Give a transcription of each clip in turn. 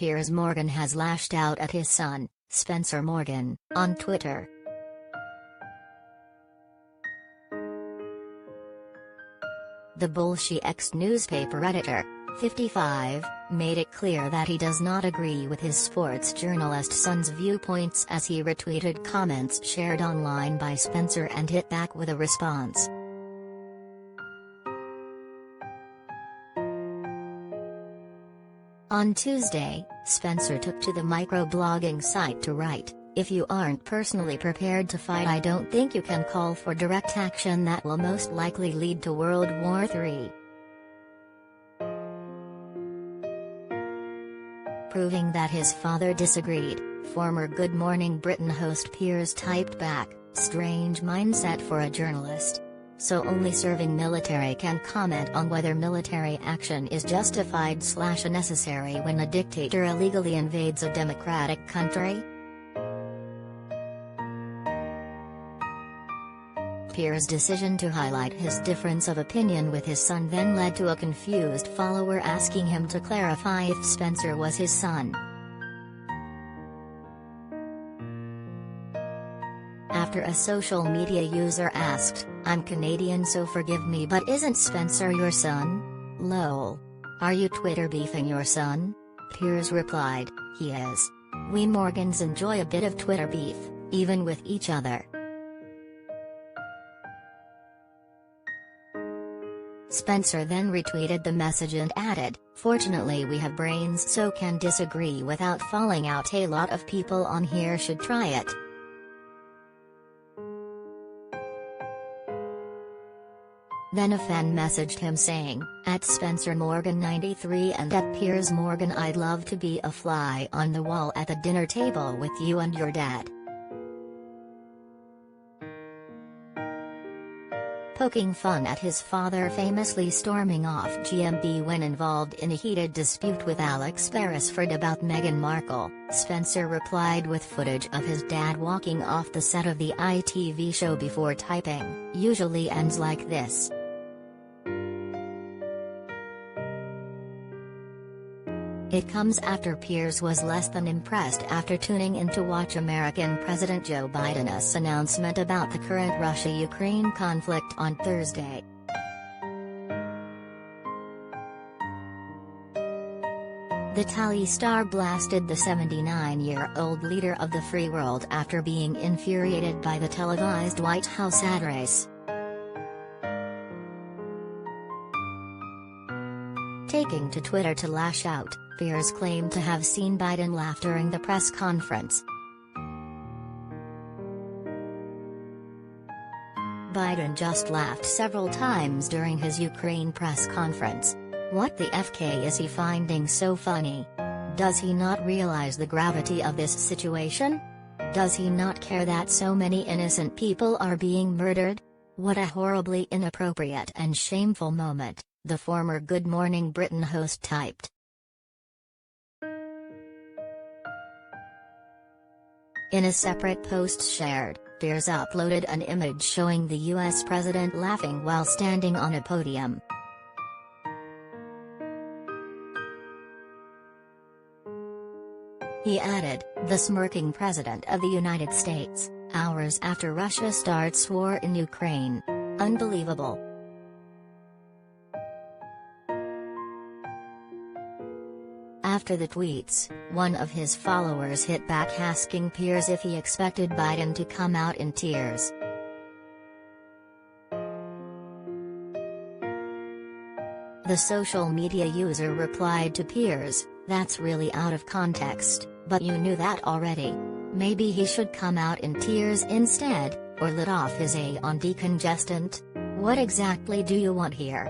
Piers Morgan has lashed out at his son, Spencer Morgan, on Twitter. The bolshy ex-newspaper editor, 55, made it clear that he does not agree with his sports journalist son's viewpoints as he retweeted comments shared online by Spencer and hit back with a response. On Tuesday, Spencer took to the microblogging site to write, "If you aren't personally prepared to fight, I don't think you can call for direct action that will most likely lead to World War III." Proving that his father disagreed, former Good Morning Britain host Piers typed back, "Strange mindset for a journalist. So only serving military can comment on whether military action is justified/necessary when a dictator illegally invades a democratic country?" Piers' decision to highlight his difference of opinion with his son then led to a confused follower asking him to clarify if Spencer was his son. After a social media user asked, "I'm Canadian so forgive me, but isn't Spencer your son? Lol. Are you Twitter beefing your son?" Piers replied, "He is. We Morgans enjoy a bit of Twitter beef, even with each other." Spencer then retweeted the message and added, "Fortunately we have brains so can disagree without falling out. A lot of people on here should try it." Then a fan messaged him saying, @SpencerMorgan93 and @PiersMorgan, "I'd love to be a fly on the wall at the dinner table with you and your dad." Poking fun at his father famously storming off GMB when involved in a heated dispute with Alex Beresford about Meghan Markle, Spencer replied with footage of his dad walking off the set of the ITV show before typing, "Usually ends like this." It comes after Piers was less than impressed after tuning in to watch American President Joe Biden's announcement about the current Russia-Ukraine conflict on Thursday. The Tally star blasted the 79-year-old leader of the free world after being infuriated by the televised White House ad race. Taking to Twitter to lash out, Piers claimed to have seen Biden laugh during the press conference. "Biden just laughed several times during his Ukraine press conference. What the FK is he finding so funny? Does he not realize the gravity of this situation? Does he not care that so many innocent people are being murdered? What a horribly inappropriate and shameful moment," the former Good Morning Britain host typed. In a separate post shared, Piers uploaded an image showing the US president laughing while standing on a podium. He added, "The smirking president of the United States, hours after Russia starts war in Ukraine. Unbelievable." After the tweets, one of his followers hit back asking Piers if he expected Biden to come out in tears. The social media user replied to Piers, "That's really out of context, but you knew that already. Maybe he should come out in tears instead, or let off his A on decongestant. What exactly do you want here?"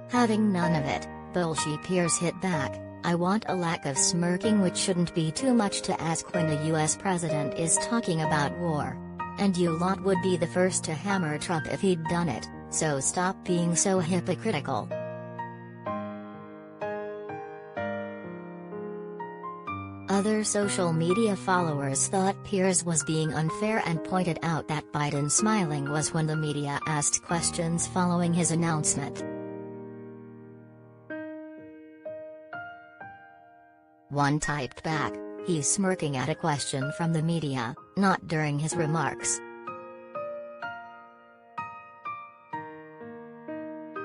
Having none of it, bolshy Piers hit back, "I want a lack of smirking, which shouldn't be too much to ask when a US president is talking about war. And you lot would be the first to hammer Trump if he'd done it, so stop being so hypocritical." Other social media followers thought Piers was being unfair and pointed out that Biden. Smiling was when the media asked questions following his announcement. One typed back, "He's smirking at a question from the media, not during his remarks."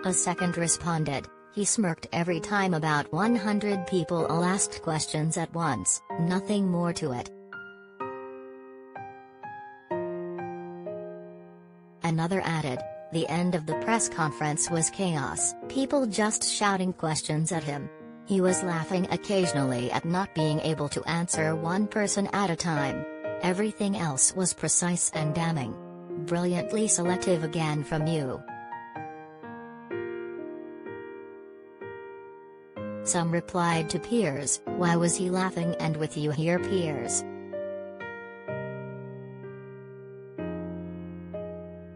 A second responded, "He smirked every time about 100 people all asked questions at once, nothing more to it." Another added, "The end of the press conference was chaos, people just shouting questions at him. He was laughing occasionally at not being able to answer one person at a time. Everything else was precise and damning. Brilliantly selective again from you." Some replied to Piers, "Why was he laughing and with you here, Piers?"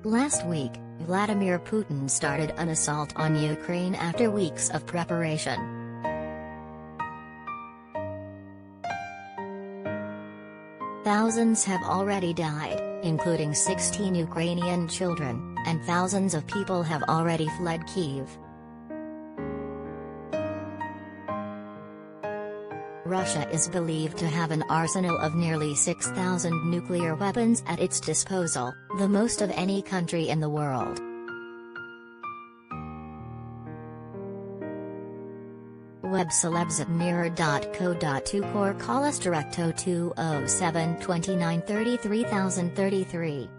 Last week, Vladimir Putin started an assault on Ukraine after weeks of preparation. Thousands have already died, including 16 Ukrainian children, and thousands of people have already fled Kyiv. Russia is believed to have an arsenal of nearly 6,000 nuclear weapons at its disposal, the most of any country in the world. Web celebs at mirror.co.uk or call us direct 0207 29 33 033.